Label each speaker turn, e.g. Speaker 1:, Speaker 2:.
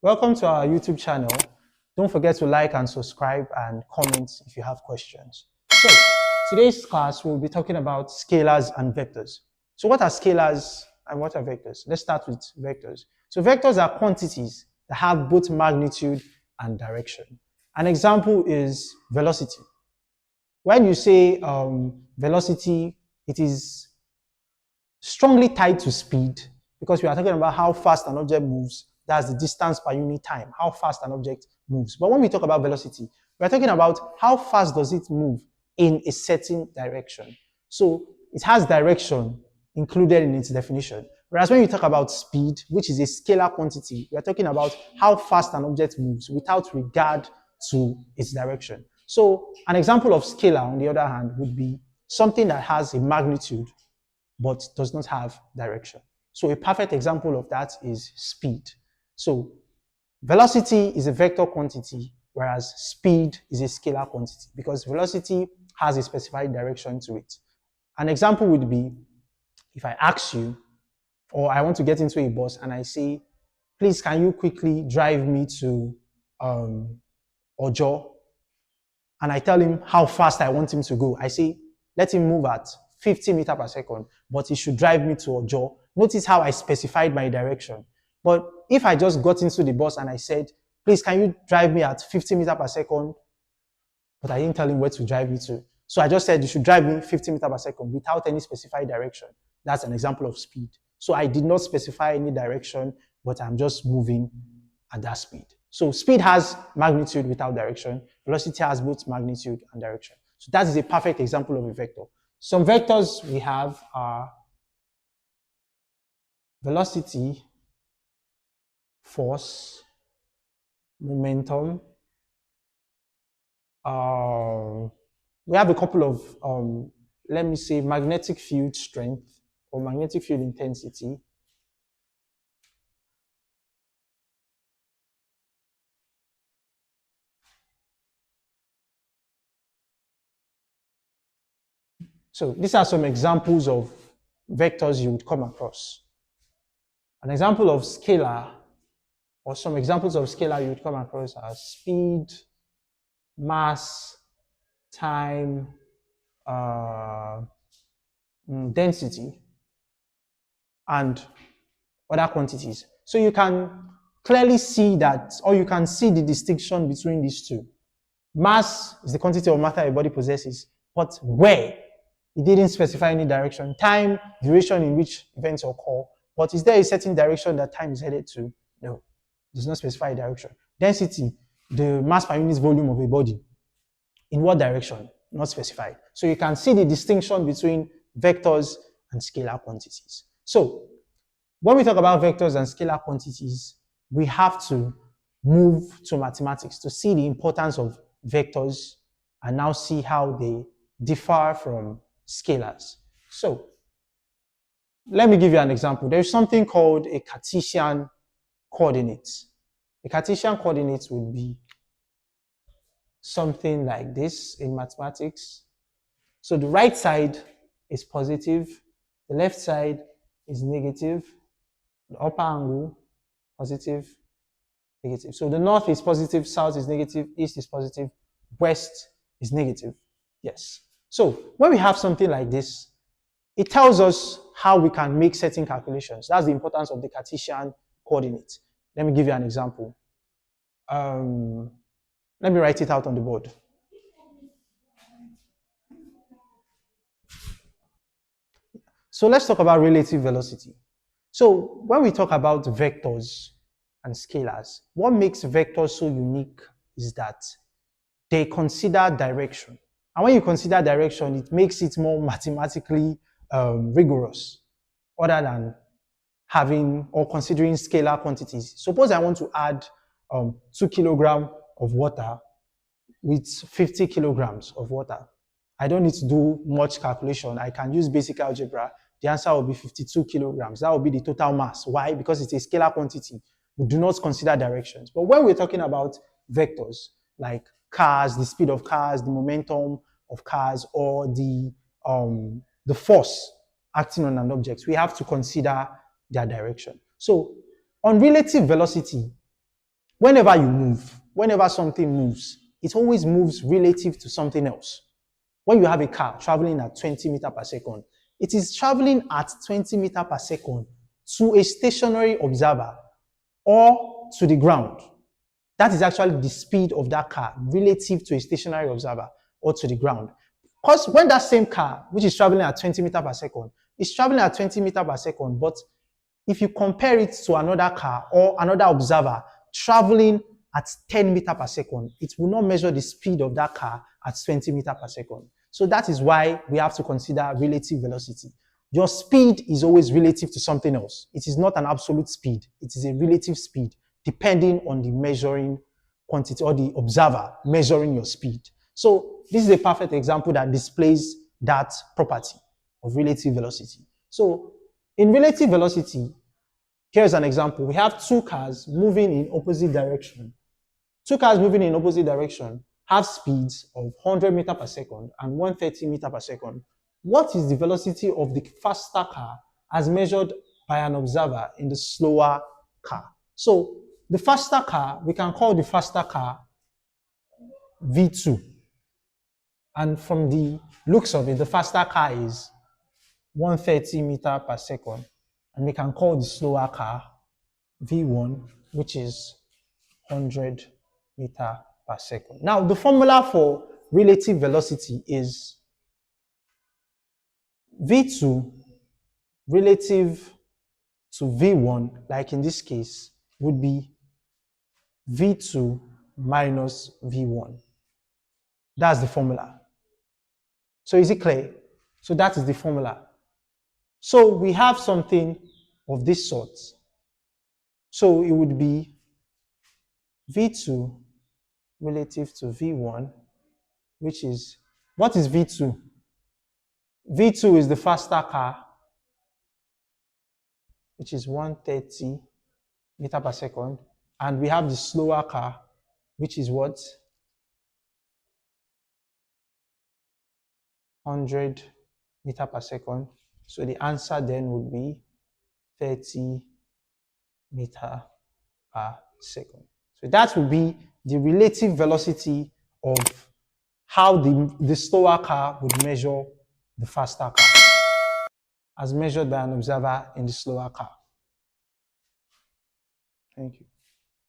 Speaker 1: Welcome to our YouTube channel. Don't forget to like and subscribe and comment if you have questions. So, today's class we'll be talking about scalars and vectors. So what are scalars and what are vectors? Let's start with vectors. So vectors are quantities that have both magnitude and direction. An example is velocity. When you say velocity, it is strongly tied to speed because we are talking about how fast an object moves. That's the distance per unit time, how fast an object moves. But when we talk about velocity, we're talking about how fast does it move in a certain direction. So it has direction included in its definition. Whereas when you talk about speed, which is a scalar quantity, we're talking about how fast an object moves without regard to its direction. So an example of scalar, on the other hand, would be something that has a magnitude but does not have direction. So a perfect example of that is speed. So velocity is a vector quantity, whereas speed is a scalar quantity because velocity has a specified direction to it. An example would be if I ask you, or I want to get into a bus and I say, please, can you quickly drive me to Ojo? And I tell him how fast I want him to go. I say, let him move at 50 meters per second, but he should drive me to Ojo. Notice how I specified my direction. But if I just got into the bus and I said, please, can you drive me at 50 meters per second? But I didn't tell him where to drive me to. So I just said, you should drive me 50 meters per second without any specified direction. That's an example of speed. So I did not specify any direction, but I'm just moving at that speed. So speed has magnitude without direction. Velocity has both magnitude and direction. So that is a perfect example of a vector. Some vectors we have are velocity, force, momentum. We have a couple of, let me say, magnetic field strength or magnetic field intensity. So these are some examples of vectors you would come across. An example of scalar, or some examples of scalar you would come across are speed, mass, time, density, and other quantities. So you can clearly see that, or you can see the distinction between these two. Mass is the quantity of matter a body possesses, but where? It didn't specify any direction. Time, duration in which events occur, but is there a certain direction that time is headed to? No, it does not specify a direction. Density, the mass per unit volume of a body. In what direction? Not specified. So you can see the distinction between vectors and scalar quantities. So when we talk about vectors and scalar quantities, we have to move to mathematics to see the importance of vectors and now see how they differ from scalars. So let me give you an example. There's something called a Cartesian coordinate. A Cartesian coordinate would be something like this in mathematics. So the right side is positive, the left side is negative, the upper angle, positive, negative. So the north is positive, south is negative, east is positive, west is negative. Yes. So when we have something like this, it tells us how we can make certain calculations. That's the importance of the Cartesian coordinate. Let me give you an example. Let me write it out on the board. So let's talk about relative velocity. So when we talk about vectors and scalars, what makes vectors so unique is that they consider direction. And when you consider direction, it makes it more mathematically rigorous, other than having or considering scalar quantities. Suppose I want to add 2 kilograms of water with 50 kilograms of water. I don't need to do much calculation. I can use basic algebra. The answer will be 52 kilograms. That will be the total mass. Why? Because it's a scalar quantity. We do not consider directions. But when we're talking about vectors, like cars, the speed of cars, the momentum of cars, or the force acting on an object, we have to consider their direction. So on relative velocity, whenever something moves, it always moves relative to something else. When you have a car traveling at 20 meters per second, it is traveling at 20 meters per second to a stationary observer or to the ground. That is actually the speed of that car relative to a stationary observer or to the ground. Because when that same car, which is traveling at 20 meters per second, is traveling at 20 meters per second, but if you compare it to another car or another observer traveling at 10 meters per second, it will not measure the speed of that car at 20 meters per second. So that is why we have to consider relative velocity. Your speed is always relative to something else. It is not an absolute speed. It is a relative speed depending on the measuring quantity or the observer measuring your speed. So this is a perfect example that displays that property of relative velocity. So in relative velocity, here's an example. We have two cars moving in opposite direction. Two cars moving in opposite direction have speeds of 100 meters per second and 130 meters per second. What is the velocity of the faster car as measured by an observer in the slower car? So the faster car, we can call the faster car V2. And from the looks of it, the faster car is 130 meters per second. And we can call the slower car V1, which is 100 meters per second. Now, the formula for relative velocity is V2 relative to V1, like in this case, would be V2 minus V1. That's the formula. So is it clear? So that is the formula. So we have something of this sort. So it would be V2 relative to V1, which is, what is V2? V2 is the faster car, which is 130 meters per second. And we have the slower car, which is what? 100 meters per second. So the answer then would be 30 meters per second. So that would be the relative velocity of how the slower car would measure the faster car as measured by an observer in the slower car. Thank you.